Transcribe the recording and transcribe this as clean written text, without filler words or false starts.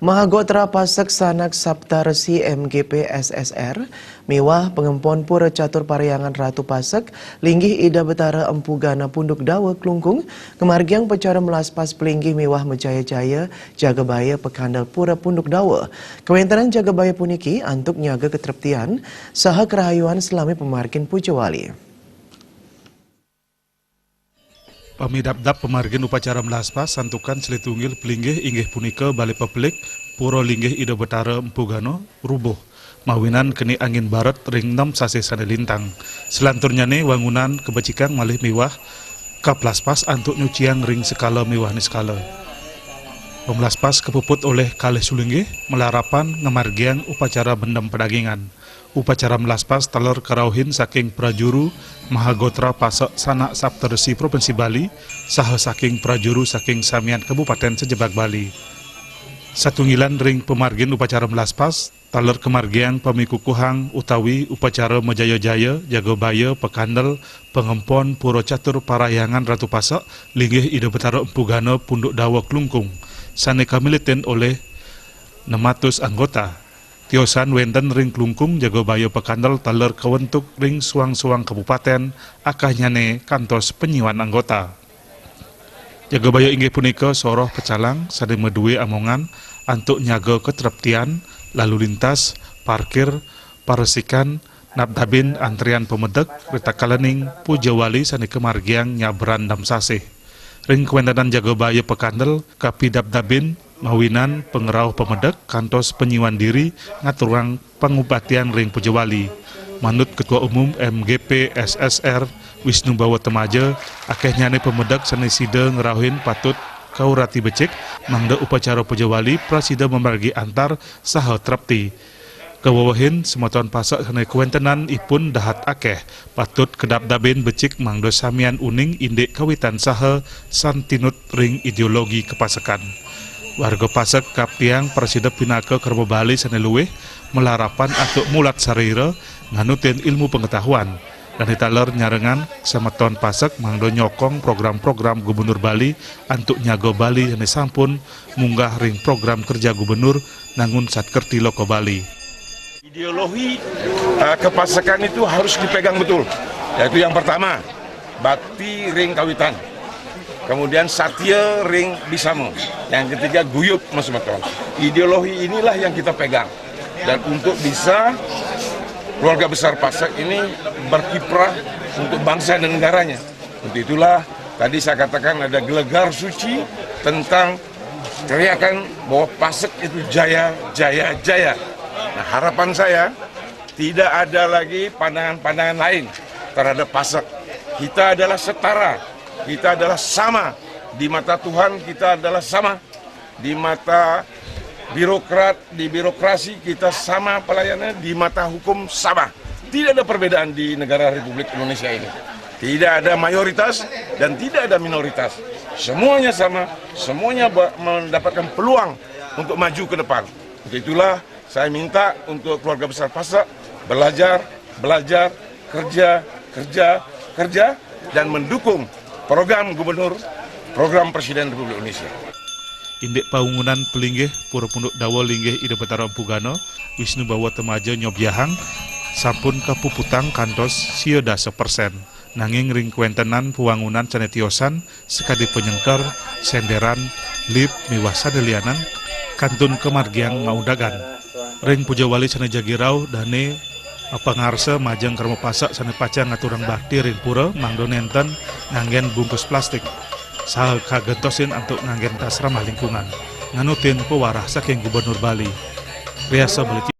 Mahagotra Pasek Sanak Sabta Resi MGP SSR, Miwah Pengempon Pura Catur Paryangan Ratu Pasek, Linggih Ida Betara Empu Gana Punduk Dawa Klungkung, Kemargiang Pecara Melaspas Pelinggih Miwah Mejaya-jaya, Jagabaya Pekandal Pura Punduk Dawa, Kewentanan Jagabaya Puniki, Antuk Nyaga Ketreptian, Saha Kerahayuan Selami Pemargin Pujawali. Pamidap-dap pemargin upacara melaspas santukan Selitungil Pelinggih inggih punika Balai Pepelik Pura Linggih Ida Betara Empu Gana rubuh mawinan keni angin barat ring 6 sase sane lintang. Selanturnya ne wangunan kebacikang malih miwah kaplaspas antuk nyuciang ring skala miwah ni skala. Pemelaspas kepuput oleh kalih sulinggih melarapan ngemargiang upacara bendam pedagingan. Upacara melaspas telur kerauhin saking prajuru Mahagotra Pasek Sanak Sabta Resi Provinsi Bali saha saking prajuru saking Samian Kabupaten Sejebak Bali. Satunggilan ring pemargin upacara melaspas telur kemargiang pamikukuhang utawi upacara Mejaya-jaya Jagabaya Pekandel Pengempon Pura Catur Paryangan Ratu Pasek Linggih Ida Betara Empu Gana Punduk Dawa Klungkung saneka militen oleh 600 anggota. Tiosan wenten ring Klungkung Jagabaya Pekandel taler kewentuk ring suang-suang kabupaten akahnya ne kantos penyiwan anggota. Jagabaya inggih punika soroh pecalang sade medue amongan antuk nyaga ketreptian lalu lintas parkir paresikan nabdabin antrian pemedek retakalening pujawali sane kemargiang nyabran dam sasih. Ring kewentanan Jagabaya Pekandel kapidab-dabin mawinan pengerau pemedek kantos penyiwan diri ngaturang pengupatian ring Pujawali. Manut Ketua Umum MGP SSR Wisnu Bawa Temaja akehnya ne pemedek sanesida ngerauhin patut kaurati becik mangda upacara Pujawali prasida memargi antar saha trepti. Kewawahin semoton pasak sane kuentenan ipun dahat akeh patut kedap-dabin becik mangdo samian uning indek kawitan saha santinut ring ideologi kepasekan. Warga Pasek kapiang presida pinaka kerbo Bali sane luweh melarapan atuk mulat sarira nganutin ilmu pengetahuan dan ditaler nyarengan semeton Pasek mangdo nyokong program-program Gubernur Bali antuk nyago Bali sane sampun munggah ring program kerja gubernur nangun satkerti loko Bali. Ideologi kepasekan itu harus dipegang betul, yaitu yang pertama bakti ring kawitan, kemudian satya ring bisamo, yang ketiga guyup mas meton. Ideologi inilah yang kita pegang, dan untuk bisa keluarga besar Pasek ini berkiprah untuk bangsa dan negaranya. Untuk itulah tadi saya katakan ada gelegar suci tentang teriakan bahwa Pasek itu jaya, jaya, jaya. Nah, harapan saya tidak ada lagi pandangan-pandangan lain terhadap Pasek. Kita adalah setara, kita adalah sama di mata Tuhan, kita adalah sama di mata birokrat, di birokrasi kita sama pelayanannya, di mata hukum sama. Tidak ada perbedaan di negara Republik Indonesia ini. Tidak ada mayoritas dan tidak ada minoritas. Semuanya sama, semuanya mendapatkan peluang untuk maju ke depan. Untuk itulah saya minta untuk keluarga besar Pasek belajar, kerja, dan mendukung program gubernur, program Presiden Republik Indonesia. Indek paungunan Pelinggih Pura Punduk Dawa Linggih Ida Betara Empu Gana Wisnu Bawa Temaja nyobyahang sampun kapuputang kantos sioda 1%. Nanging ring kuentenan puwangunan canetiosan sekadi penyengker, senderan, lip, miwah sadelianan kantun kemargiang ngaudagan. Ring Pujawali sane jagirau dane pangarsa majang karmo Pasek sane paca ngaturang bakti ring pura mangdo nenten nganggen bungkus plastik saha kagentosin antuk nganggen tas ramah lingkungan nganutin pewarah saking Gubernur Bali. Riasa Beli